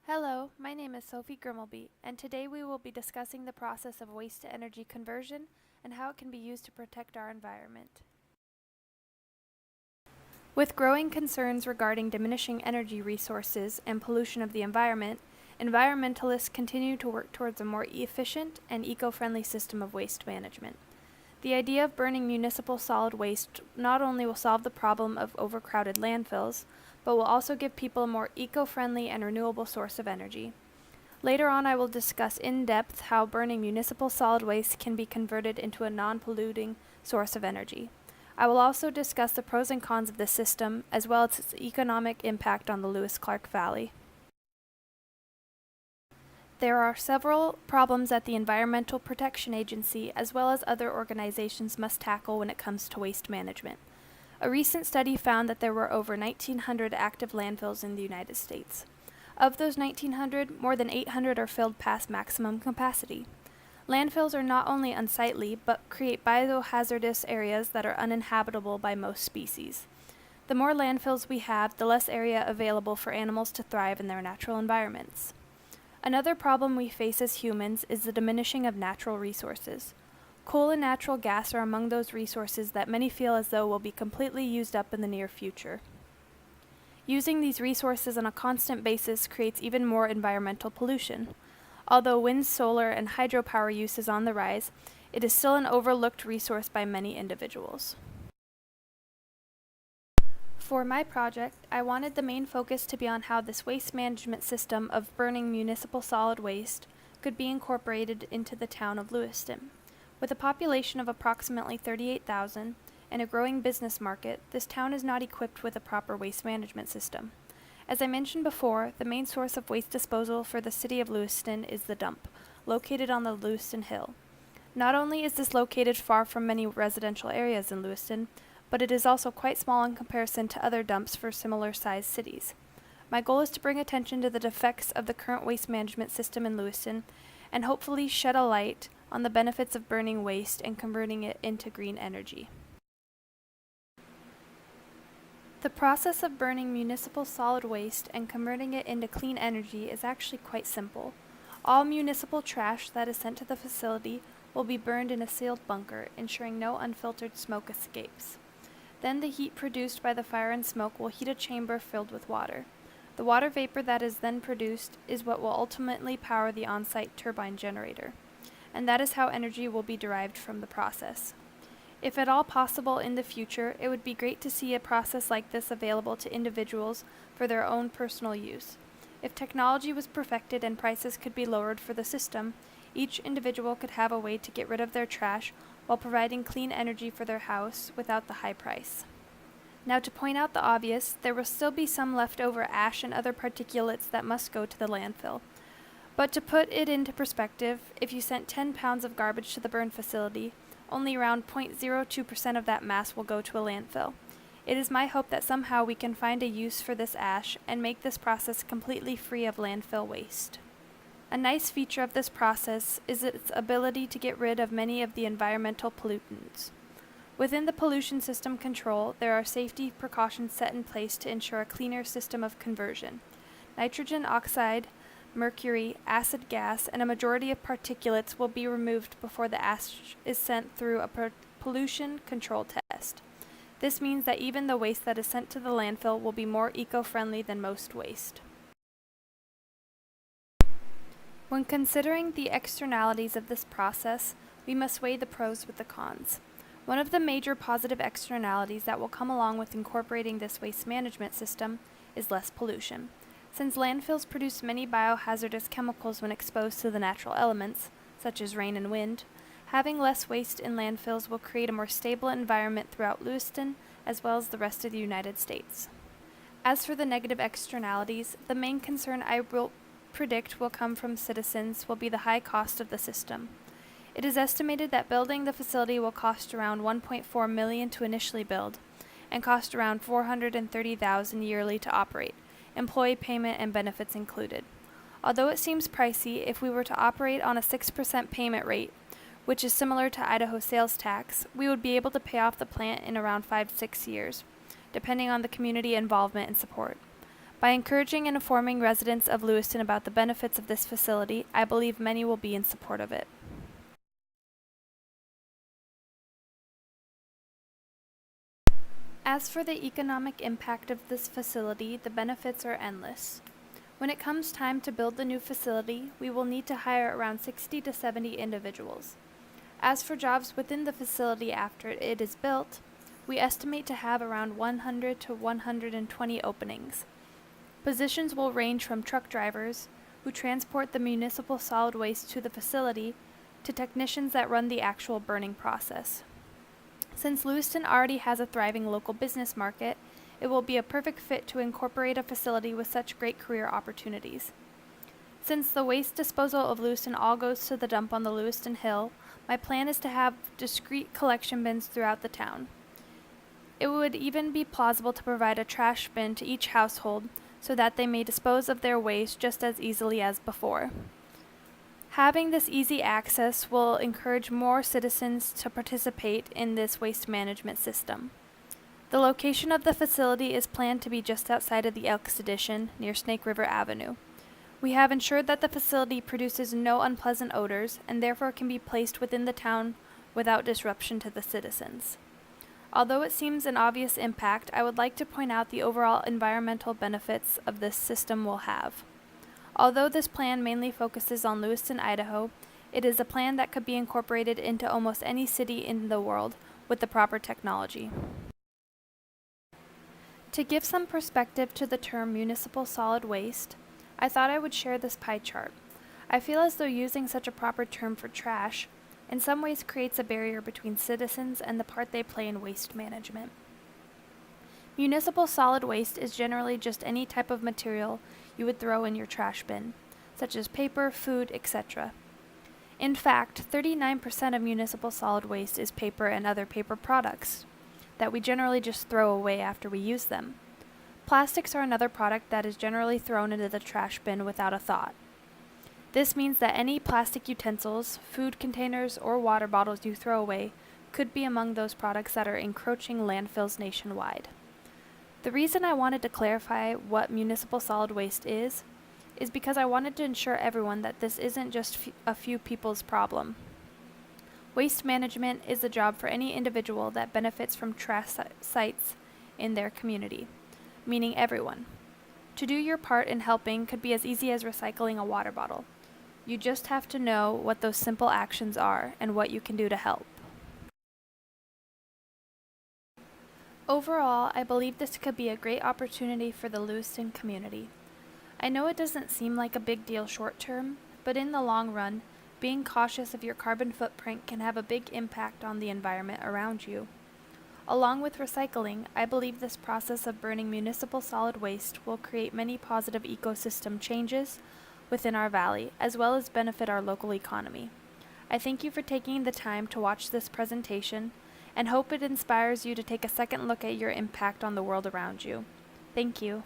Hello, my name is Sophie Grimmelby, and today we will be discussing the process of waste-to-energy conversion and how it can be used to protect our environment. With growing concerns regarding diminishing energy resources and pollution of the environment, environmentalists continue to work towards a more efficient and eco-friendly system of waste management. The idea of burning municipal solid waste not only will solve the problem of overcrowded landfills, but will also give people a more eco-friendly and renewable source of energy. Later on, I will discuss in depth how burning municipal solid waste can be converted into a non-polluting source of energy. I will also discuss the pros and cons of this system, as well as its economic impact on the Lewis-Clark Valley. There are several problems that the Environmental Protection Agency, as well as other organizations, must tackle when it comes to waste management. A recent study found that there were over 1,900 active landfills in the United States. Of those 1,900, more than 800 are filled past maximum capacity. Landfills are not only unsightly, but create biohazardous areas that are uninhabitable by most species. The more landfills we have, the less area available for animals to thrive in their natural environments. Another problem we face as humans is the diminishing of natural resources. Coal and natural gas are among those resources that many feel as though will be completely used up in the near future. Using these resources on a constant basis creates even more environmental pollution. Although wind, solar, and hydropower use is on the rise, it is still an overlooked resource by many individuals. For my project, I wanted the main focus to be on how this waste management system of burning municipal solid waste could be incorporated into the town of Lewiston. With a population of approximately 38,000 and a growing business market, this town is not equipped with a proper waste management system. As I mentioned before, the main source of waste disposal for the city of Lewiston is the dump, located on the Lewiston Hill. Not only is this located far from many residential areas in Lewiston, but it is also quite small in comparison to other dumps for similar-sized cities. My goal is to bring attention to the defects of the current waste management system in Lewiston and hopefully shed a light on the benefits of burning waste and converting it into green energy. The process of burning municipal solid waste and converting it into clean energy is actually quite simple. All municipal trash that is sent to the facility will be burned in a sealed bunker, ensuring no unfiltered smoke escapes. Then the heat produced by the fire and smoke will heat a chamber filled with water. The water vapor that is then produced is what will ultimately power the on-site turbine generator, and that is how energy will be derived from the process. If at all possible in the future, it would be great to see a process like this available to individuals for their own personal use. If technology was perfected and prices could be lowered for the system, each individual could have a way to get rid of their trash while providing clean energy for their house without the high price. Now, to point out the obvious, there will still be some leftover ash and other particulates that must go to the landfill. But to put it into perspective, if you sent 10 pounds of garbage to the burn facility, only around 0.02% of that mass will go to a landfill. It is my hope that somehow we can find a use for this ash and make this process completely free of landfill waste. A nice feature of this process is its ability to get rid of many of the environmental pollutants. Within the pollution system control, there are safety precautions set in place to ensure a cleaner system of conversion. Nitrogen oxide, mercury, acid gas, and a majority of particulates will be removed before the ash is sent through a pollution control test. This means that even the waste that is sent to the landfill will be more eco-friendly than most waste. When considering the externalities of this process, we must weigh the pros with the cons. One of the major positive externalities that will come along with incorporating this waste management system is less pollution. Since landfills produce many biohazardous chemicals when exposed to the natural elements, such as rain and wind, having less waste in landfills will create a more stable environment throughout Lewiston, as well as the rest of the United States. As for the negative externalities, the main concern I will predict will come from citizens will be the high cost of the system. It is estimated that building the facility will cost around $1.4 million to initially build, and cost around $430,000 yearly to operate, employee payment and benefits included. Although it seems pricey, if we were to operate on a 6% payment rate, which is similar to Idaho sales tax, we would be able to pay off the plant in around 5 to 6 years, depending on the community involvement and support. By encouraging and informing residents of Lewiston about the benefits of this facility, I believe many will be in support of it. As for the economic impact of this facility, the benefits are endless. When it comes time to build the new facility, we will need to hire around 60 to 70 individuals. As for jobs within the facility after it is built, we estimate to have around 100 to 120 openings. Positions will range from truck drivers, who transport the municipal solid waste to the facility, to technicians that run the actual burning process. Since Lewiston already has a thriving local business market, it will be a perfect fit to incorporate a facility with such great career opportunities. Since the waste disposal of Lewiston all goes to the dump on the Lewiston Hill, my plan is to have discrete collection bins throughout the town. It would even be plausible to provide a trash bin to each household so that they may dispose of their waste just as easily as before. Having this easy access will encourage more citizens to participate in this waste management system. The location of the facility is planned to be just outside of the Elks Addition, near Snake River Avenue. We have ensured that the facility produces no unpleasant odors and therefore can be placed within the town without disruption to the citizens. Although it seems an obvious impact, I would like to point out the overall environmental benefits of this system will have. Although this plan mainly focuses on Lewiston, Idaho, it is a plan that could be incorporated into almost any city in the world with the proper technology. To give some perspective to the term municipal solid waste, I thought I would share this pie chart. I feel as though using such a proper term for trash in some ways creates a barrier between citizens and the part they play in waste management. Municipal solid waste is generally just any type of material you would throw in your trash bin, such as paper, food, etc. In fact, 39% of municipal solid waste is paper and other paper products that we generally just throw away after we use them. Plastics are another product that is generally thrown into the trash bin without a thought. This means that any plastic utensils, food containers, or water bottles you throw away could be among those products that are encroaching landfills nationwide. The reason I wanted to clarify what municipal solid waste is because I wanted to ensure everyone that this isn't just a few people's problem. Waste management is a job for any individual that benefits from trash sites in their community, meaning everyone. To do your part in helping could be as easy as recycling a water bottle. You just have to know what those simple actions are and what you can do to help. Overall, I believe this could be a great opportunity for the Lewiston community. I know it doesn't seem like a big deal short term, but in the long run, being cautious of your carbon footprint can have a big impact on the environment around you. Along with recycling, I believe this process of burning municipal solid waste will create many positive ecosystem changes within our valley, as well as benefit our local economy. I thank you for taking the time to watch this presentation and hope it inspires you to take a second look at your impact on the world around you. Thank you.